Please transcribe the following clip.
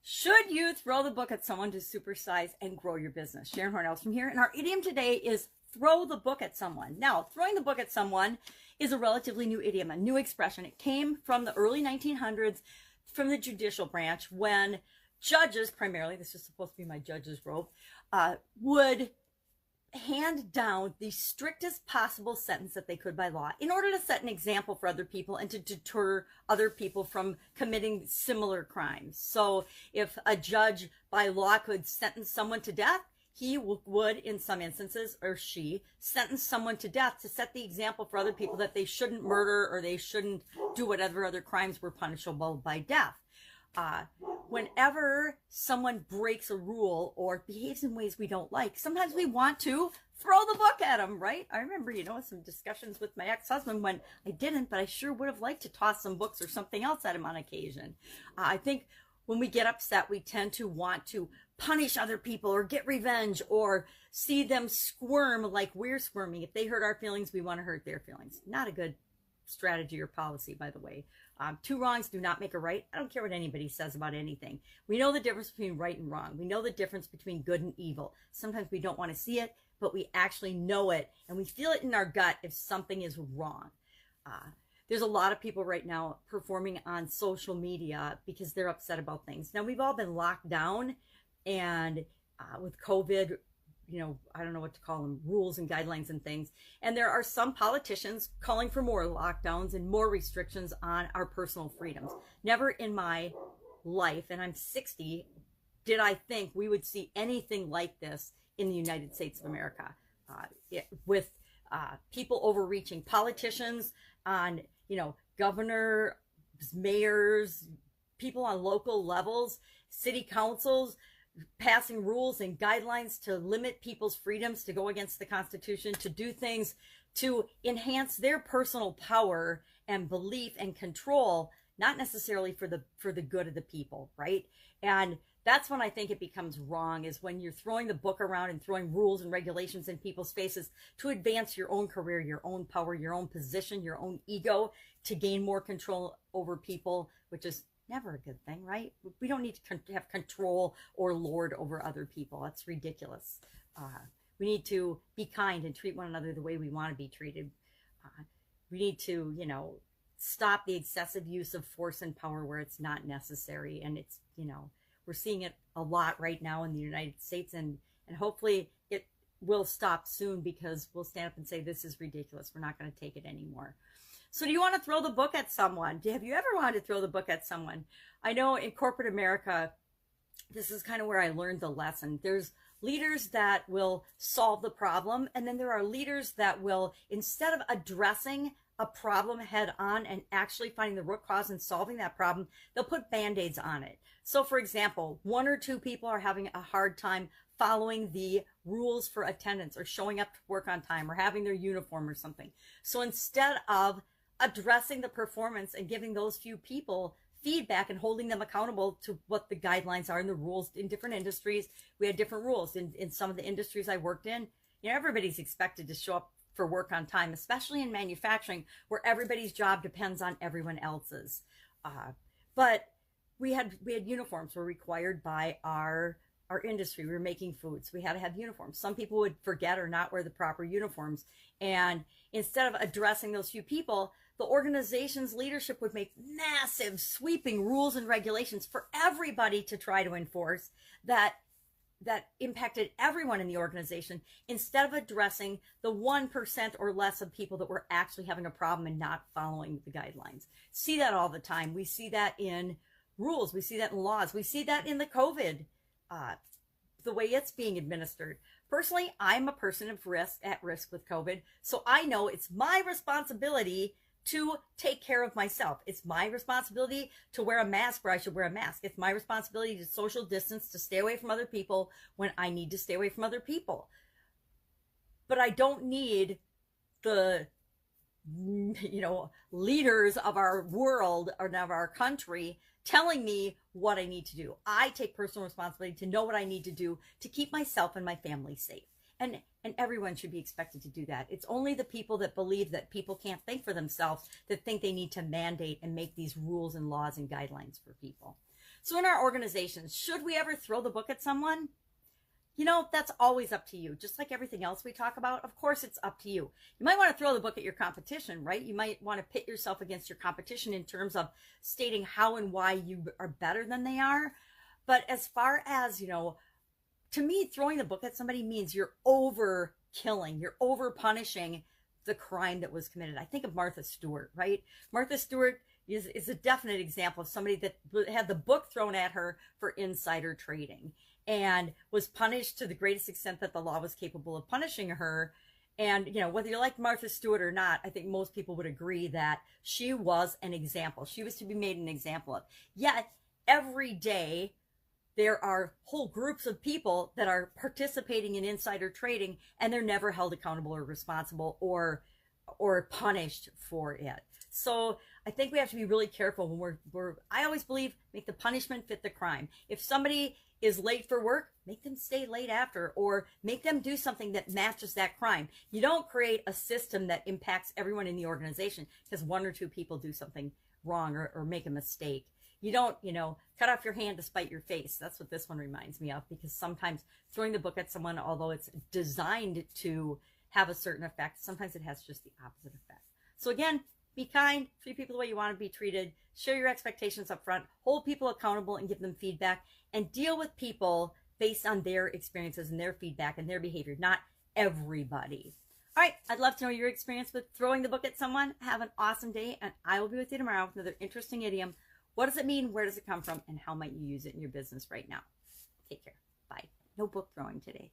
Should you throw the book at someone to supersize and grow your business? Sharon Horne-Ellstrom here, and our idiom today is throw the book at someone. Now, throwing the book at someone is a relatively new idiom, a new expression. It came from the early 1900s from the judicial branch when judges, primarily, this is supposed to be my judge's robe, would hand down the strictest possible sentence that they could by law in order to set an example for other people and to deter other people from committing similar crimes. So if a judge by law could sentence someone to death, he would, in some instances, or she, sentence someone to death to set the example for other people that they shouldn't murder or they shouldn't do whatever other crimes were punishable by death. Whenever someone breaks a rule or behaves in ways we don't like, sometimes we want to throw the book at them, right? I remember, some discussions with my ex-husband when I didn't, but I sure would have liked to toss some books or something else at him on occasion. I think when we get upset, we tend to want to punish other people or get revenge or see them squirm like we're squirming. If they hurt our feelings, we want to hurt their feelings. Not a good strategy or policy, by the way. Two wrongs do not make a right. I don't care what anybody says about anything. We know the difference between right and wrong. We know the difference between good and evil. Sometimes we don't want to see it, but we actually know it, and we feel it in our gut if something is wrong. There's a lot of people right now performing on social media because they're upset about things. Now, we've all been locked down, and with COVID, I don't know what to call them, rules and guidelines and things. And there are some politicians calling for more lockdowns and more restrictions on our personal freedoms. Never in my life, and I'm 60, did I think we would see anything like this in the United States of America. With people overreaching, politicians on, governors, mayors, people on local levels, city councils, passing rules and guidelines to limit people's freedoms, to go against the Constitution, to do things to enhance their personal power and belief and control, not necessarily for the good of the people, right? And that's when I think it becomes wrong, is when you're throwing the book around and throwing rules and regulations in people's faces to advance your own career, your own power, your own position, your own ego, to gain more control over people, which is never a good thing, right? We don't need to have control or lord over other people. That's ridiculous. We need to be kind and treat one another the way we want to be treated. We need to, stop the excessive use of force and power where it's not necessary. And it's, we're seeing it a lot right now in the United States, and hopefully it will stop soon, because we'll stand up and say, this is ridiculous. We're not going to take it anymore. So do you want to throw the book at someone? Have you ever wanted to throw the book at someone? I know in corporate America, this is kind of where I learned the lesson. There's leaders that will solve the problem, and then there are leaders that will, instead of addressing a problem head on and actually finding the root cause and solving that problem, they'll put band-aids on it. So for example, one or two people are having a hard time following the rules for attendance or showing up to work on time or having their uniform or something. So instead of addressing the performance and giving those few people feedback and holding them accountable to what the guidelines are and the rules in different industries, we had different rules. In some of the industries I worked in, everybody's expected to show up for work on time, especially in manufacturing, where everybody's job depends on everyone else's. But we had uniforms were required by our industry. We were making foods. We had to have uniforms. Some people would forget or not wear the proper uniforms. And instead of addressing those few people, the organization's leadership would make massive sweeping rules and regulations for everybody to try to enforce that impacted everyone in the organization, instead of addressing the 1% or less of people that were actually having a problem and not following the guidelines. See that all the time. We see that in rules. We see that in laws. We see that in the COVID, the way it's being administered. Personally, I'm a person at risk with COVID, so I know it's my responsibility to take care of myself. It's my responsibility to wear a mask where I should wear a mask. It's my responsibility to social distance, to stay away from other people when I need to stay away from other people. But I don't need the, leaders of our world or of our country telling me what I need to do. I take personal responsibility to know what I need to do to keep myself and my family safe. And everyone should be expected to do that. It's only the people that believe that people can't think for themselves that think they need to mandate and make these rules and laws and guidelines for people. So in our organizations, should we ever throw the book at someone? You know, that's always up to you. Just like everything else we talk about, of course, it's up to you. You might want to throw the book at your competition, right? You might want to pit yourself against your competition in terms of stating how and why you are better than they are. But as far as, you know, to me, throwing the book at somebody means you're over killing, you're over punishing the crime that was committed. I think of Martha Stewart, right? Martha Stewart is a definite example of somebody that had the book thrown at her for insider trading and was punished to the greatest extent that the law was capable of punishing her. And, you know, whether you like Martha Stewart or not, I think most people would agree that she was an example. She was to be made an example of. Yet, every day, there are whole groups of people that are participating in insider trading, and they're never held accountable or responsible or punished for it. So I think we have to be really careful when I always believe, make the punishment fit the crime. If somebody is late for work, make them stay late after, or make them do something that matches that crime. You don't create a system that impacts everyone in the organization because one or two people do something wrong or make a mistake. You don't, you know, cut off your hand to spite your face. That's what this one reminds me of, because sometimes throwing the book at someone, although it's designed to have a certain effect, sometimes it has just the opposite effect. So again, be kind, treat people the way you want to be treated, share your expectations up front, hold people accountable and give them feedback, and deal with people based on their experiences and their feedback and their behavior, not everybody. All right, I'd love to know your experience with throwing the book at someone. Have an awesome day, and I will be with you tomorrow with another interesting idiom. What does it mean? Where does it come from? And how might you use it in your business right now? Take care. Bye. No book throwing today.